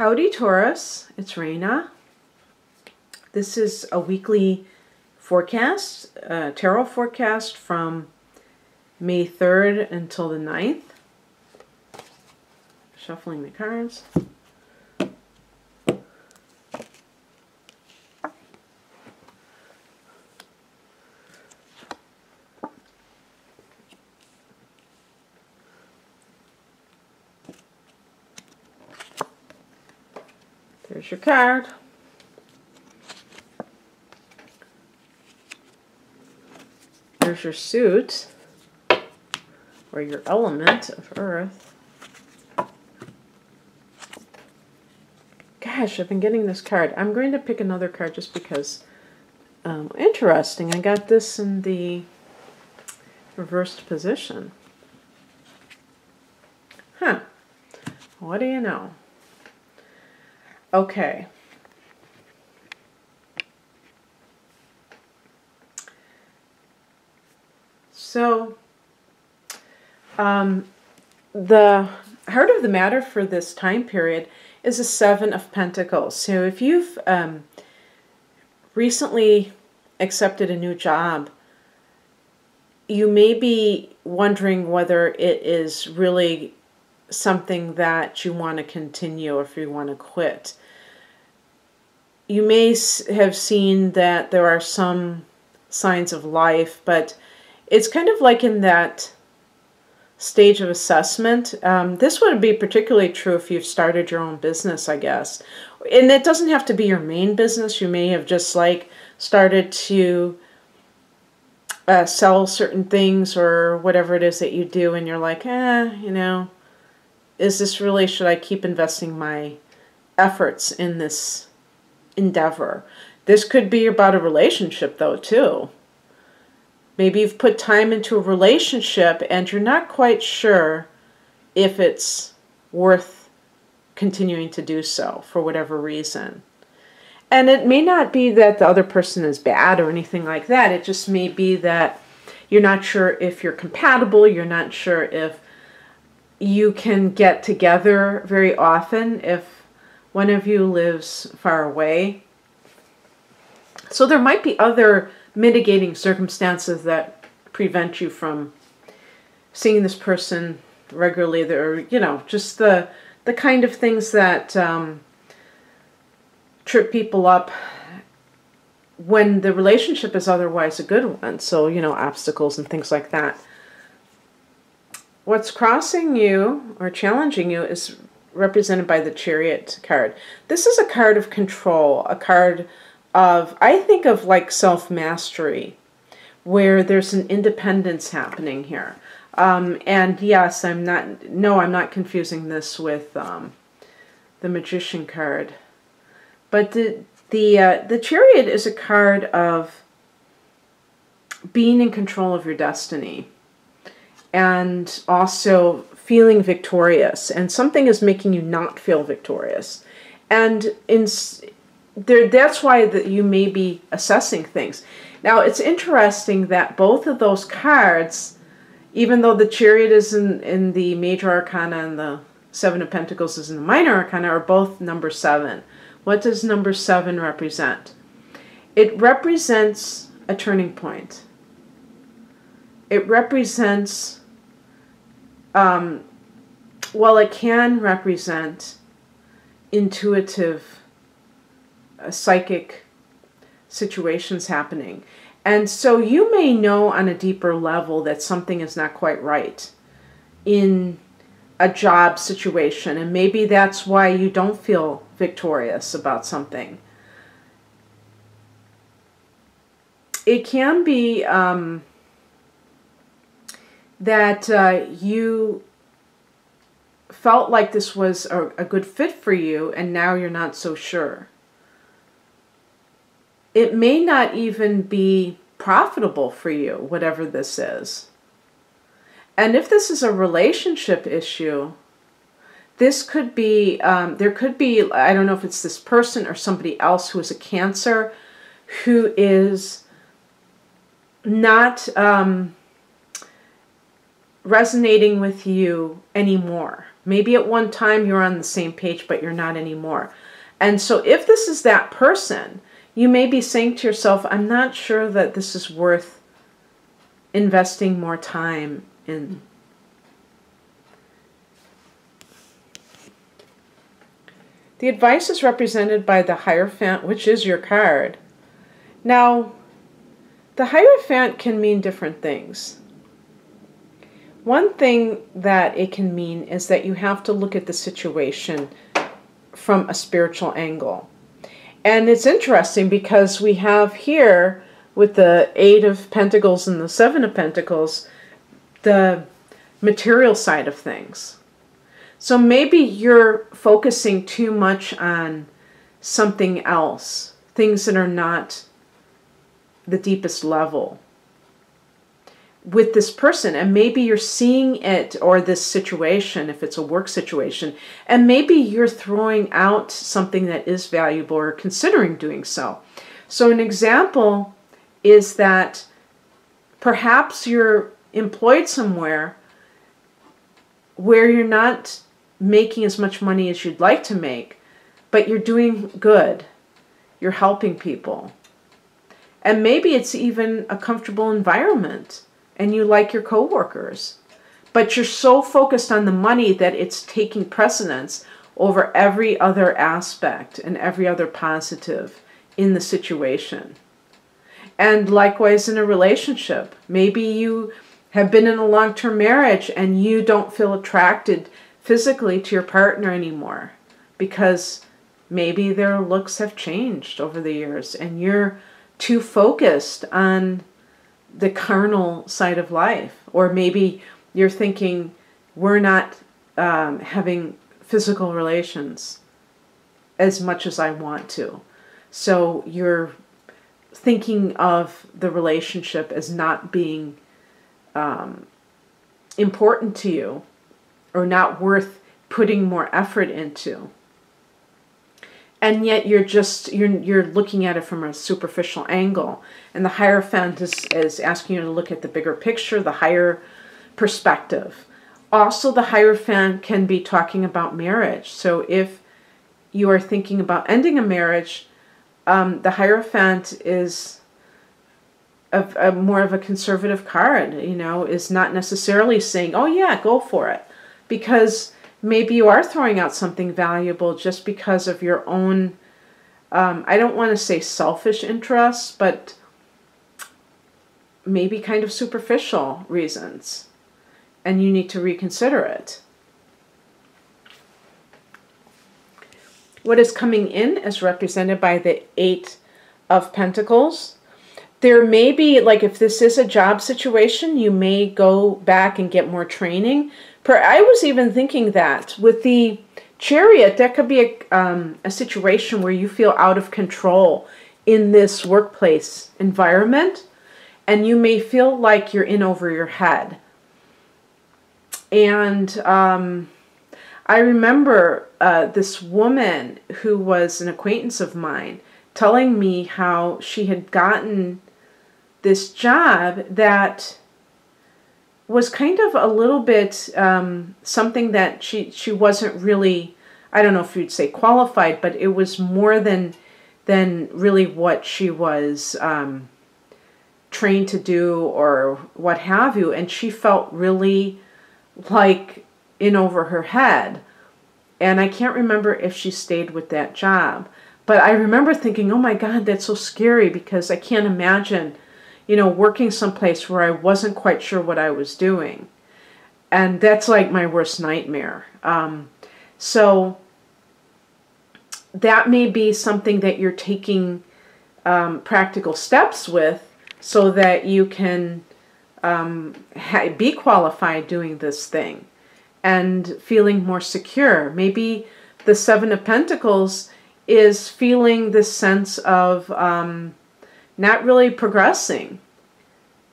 Howdy Taurus, it's Raina. This is a weekly forecast, tarot forecast from May 3rd until the 9th. Shuffling the cards. There's your card. There's your suit, or your element of earth. Gosh, I've been getting this card. I'm going to pick another card just because. Interesting. I got this in the reversed position. Huh. What do you know? Okay. So, the heart of the matter for this time period is a Seven of Pentacles. So if you've recently accepted a new job, you may be wondering whether it is really something that you want to continue or if you want to quit. You may have seen that there are some signs of life, but it's kind of like in that stage of assessment. This would be particularly true if you've started your own business, I guess. And it doesn't have to be your main business. You may have just like started to sell certain things or whatever it is that you do, and you're like, you know, is this really, should I keep investing my efforts in this endeavor? This could be about a relationship though too. Maybe you've put time into a relationship and you're not quite sure if it's worth continuing to do so for whatever reason. And it may not be that the other person is bad or anything like that. It just may be that you're not sure if you're compatible. You're not sure if you can get together very often if one of you lives far away. So there might be other mitigating circumstances that prevent you from seeing this person regularly. There, you know, just the kind of things that trip people up when the relationship is otherwise a good one. So, you know, obstacles and things like that. What's crossing you or challenging you is represented by the Chariot card. This is a card of control, a card of, I think of like self-mastery, where there's an independence happening here. And yes, I'm not confusing this with the Magician card. But the Chariot is a card of being in control of your destiny and also feeling victorious. And something is making you not feel victorious. And that's why you may be assessing things. Now, it's interesting that both of those cards, even though the Chariot is in the Major Arcana and the Seven of Pentacles is in the Minor Arcana, are both number 7. What does number 7 represent? It represents a turning point. It represents, well, it can represent intuitive, psychic situations happening. And so you may know on a deeper level that something is not quite right in a job situation. And maybe that's why you don't feel victorious about something. It can be that you felt like this was a good fit for you, and now you're not so sure. It may not even be profitable for you, whatever this is. And if this is a relationship issue, this could be, there could be, I don't know if it's this person or somebody else who is a Cancer, who is not resonating with you anymore. Maybe at one time you're on the same page, but you're not anymore. And so if this is that person, you may be saying to yourself, I'm not sure that this is worth investing more time in. The advice is represented by the Hierophant, which is your card. Now, the Hierophant can mean different things. One thing that it can mean is that you have to look at the situation from a spiritual angle. And it's interesting because we have here, with the 8 of Pentacles and the 7 of Pentacles, the material side of things. So maybe you're focusing too much on something else, things that are not the deepest level with this person. And maybe you're seeing it, or this situation, if it's a work situation, and maybe you're throwing out something that is valuable or considering doing so. So an example is that perhaps you're employed somewhere where you're not making as much money as you'd like to make, but you're doing good. You're helping people. And maybe it's even a comfortable environment and you like your coworkers, but you're so focused on the money that it's taking precedence over every other aspect and every other positive in the situation. And likewise in a relationship, maybe you have been in a long-term marriage and you don't feel attracted physically to your partner anymore because maybe their looks have changed over the years and you're too focused on the carnal side of life. Or maybe you're thinking, we're not having physical relations as much as I want to. So you're thinking of the relationship as not being important to you, or not worth putting more effort into. And yet you're looking at it from a superficial angle. And the Hierophant is asking you to look at the bigger picture, the higher perspective. Also, the Hierophant can be talking about marriage. So if you are thinking about ending a marriage, the Hierophant is more of a conservative card, is not necessarily saying, oh yeah, go for it. Because maybe you are throwing out something valuable just because of your own, I don't want to say selfish interests, but maybe kind of superficial reasons. And you need to reconsider it. What is coming in is represented by the 8 of Pentacles. There may be, like if this is a job situation, you may go back and get more training. I was even thinking that with the Chariot, that could be a situation where you feel out of control in this workplace environment, and you may feel like you're in over your head. And I remember this woman who was an acquaintance of mine telling me how she had gotten this job that was kind of a little bit something that she wasn't really, I don't know if you'd say qualified, but it was more than really what she was trained to do or what have you. And she felt really like in over her head. And I can't remember if she stayed with that job. But I remember thinking, oh my God, that's so scary, because I can't imagine working someplace where I wasn't quite sure what I was doing. And that's like my worst nightmare. So that may be something that you're taking practical steps with so that you can be qualified doing this thing and feeling more secure. Maybe the 7 of Pentacles is feeling this sense of not really progressing.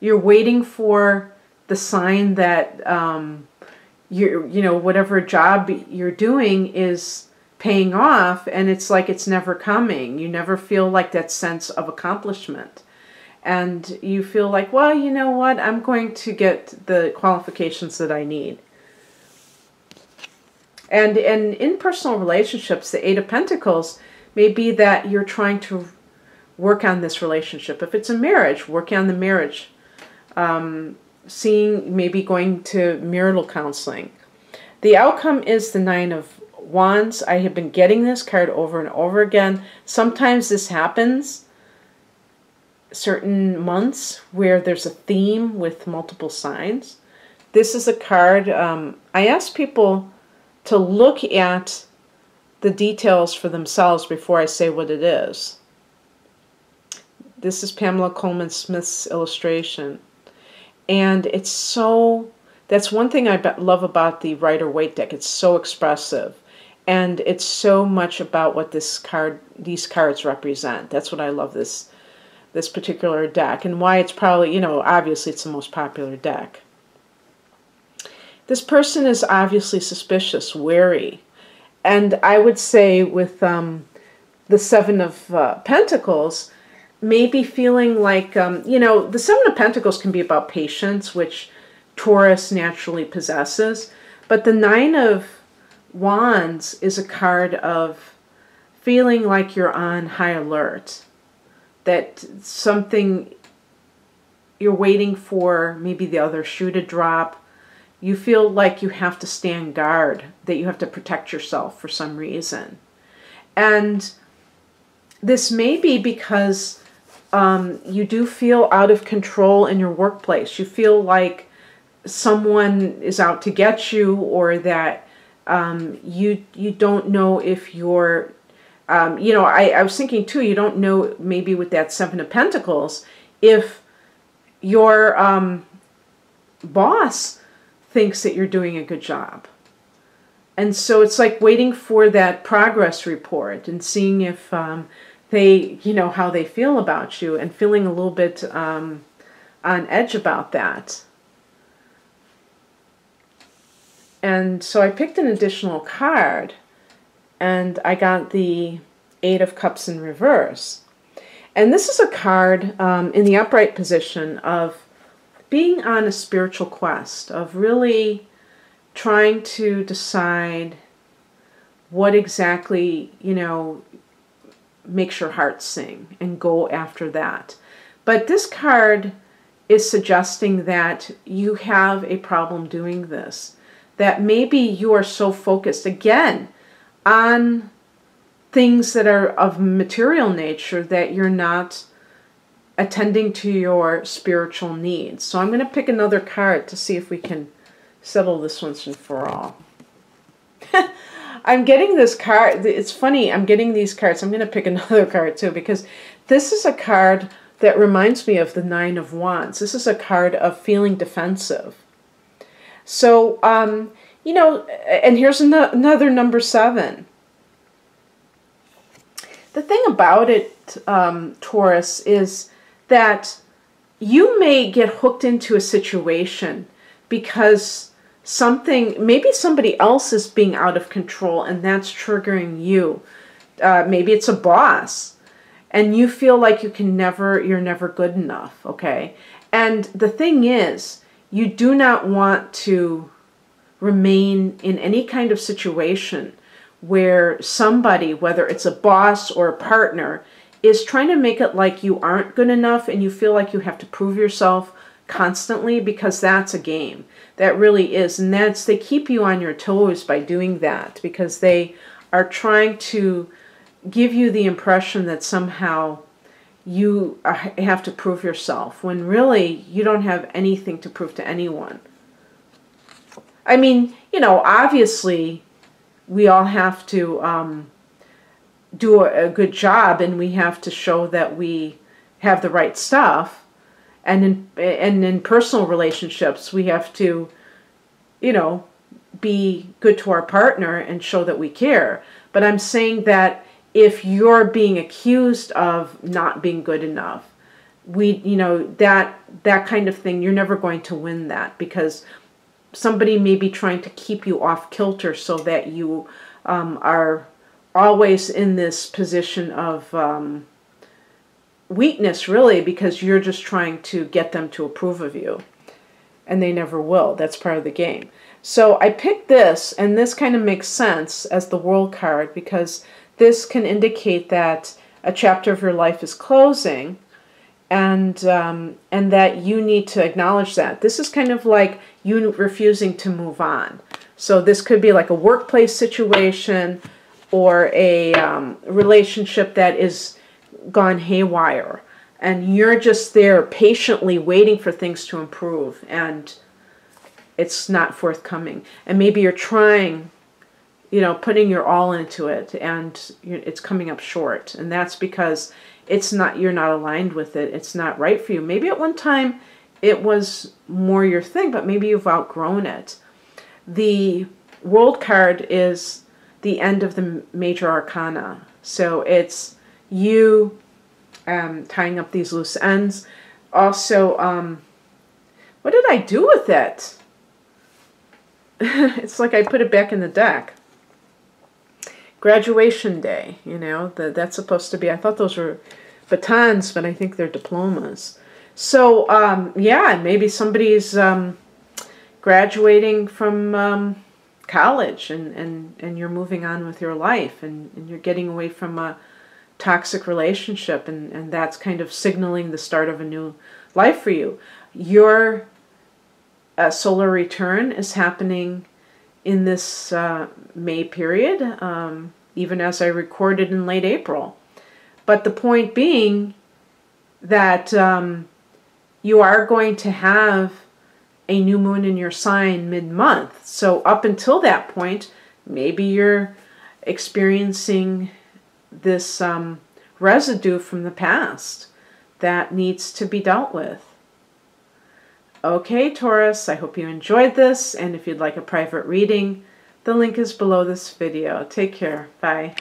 You're waiting for the sign that whatever job you're doing is paying off, and it's like it's never coming. You never feel like that sense of accomplishment. And you feel like, well, you know what? I'm going to get the qualifications that I need. And in personal relationships, the Eight of Pentacles may be that you're trying to work on this relationship. If it's a marriage, working on the marriage. Seeing, maybe going to marital counseling. The outcome is the Nine of Wands. I have been getting this card over and over again. Sometimes this happens certain months where there's a theme with multiple signs. This is a card, I ask people to look at the details for themselves before I say what it is. This is Pamela Coleman Smith's illustration. And it's so, that's one thing I love about the Rider-Waite deck. It's so expressive. And it's so much about what these cards represent. That's what I love this particular deck, and why it's probably, you know, obviously it's the most popular deck. This person is obviously suspicious, wary. And I would say with the Seven of Pentacles, maybe feeling like, you know, the Seven of Pentacles can be about patience, which Taurus naturally possesses. But the Nine of Wands is a card of feeling like you're on high alert. That something, you're waiting for maybe the other shoe to drop. You feel like you have to stand guard, that you have to protect yourself for some reason. And this may be because you do feel out of control in your workplace. You feel like someone is out to get you, or that you don't know if you're, you know, I was thinking too, you don't know maybe with that Seven of Pentacles if your boss thinks that you're doing a good job. And so it's like waiting for that progress report and seeing if they, you know, how they feel about you, and feeling a little bit on edge about that. And so I picked an additional card, and I got the Eight of Cups in reverse. And this is a card in the upright position of being on a spiritual quest, of really trying to decide what exactly, you know, makes your heart sing, and go after that. But this card is suggesting that you have a problem doing this, that maybe you are so focused, again, on things that are of material nature that you're not attending to your spiritual needs. So I'm going to pick another card to see if we can settle this once and for all. I'm getting this card. It's funny, I'm getting these cards. I'm going to pick another card too, because this is a card that reminds me of the Nine of Wands. This is a card of feeling defensive. So, you know, and here's another number 7. The thing about it, Taurus, is that you may get hooked into a situation because maybe somebody else is being out of control, and that's triggering you. Maybe it's a boss, and you feel like you're never good enough, okay? And the thing is, you do not want to remain in any kind of situation where somebody, whether it's a boss or a partner, is trying to make it like you aren't good enough, and you feel like you have to prove yourself constantly, because that's a game. That really is. And they keep you on your toes by doing that, because they are trying to give you the impression that somehow you have to prove yourself, when really you don't have anything to prove to anyone. I mean, you know, obviously we all have to do a good job, and we have to show that we have the right stuff. And in personal relationships, we have to, you know, be good to our partner and show that we care. But I'm saying that if you're being accused of not being good enough, you know, that kind of thing, you're never going to win that, because somebody may be trying to keep you off kilter so that you are always in this position of weakness, really, because you're just trying to get them to approve of you, and they never will. That's part of the game. So I picked this, and this kind of makes sense as the World card, because this can indicate that a chapter of your life is closing, and that you need to acknowledge that. This is kind of like you refusing to move on. So this could be like a workplace situation, or a relationship that is gone haywire, and you're just there patiently waiting for things to improve, and it's not forthcoming. And maybe you're trying, you know, putting your all into it, and it's coming up short. And that's because it's not, you're not aligned with it. It's not right for you. Maybe at one time it was more your thing, but maybe you've outgrown it. The World card is the end of the major arcana. So it's you tying up these loose ends. Also, what did I do with it? It's like I put it back in the deck. Graduation day, you know, that's supposed to be, I thought those were batons, but I think they're diplomas. So, yeah, maybe somebody's graduating from college, and you're moving on with your life, and you're getting away from a toxic relationship, and that's kind of signaling the start of a new life for you. Your solar return is happening in this May period, even as I recorded in late April. But the point being that you are going to have a new moon in your sign mid-month. So up until that point, maybe you're experiencing this residue from the past that needs to be dealt with. Okay, Taurus, I hope you enjoyed this, and if you'd like a private reading, the link is below this video. Take care. Bye.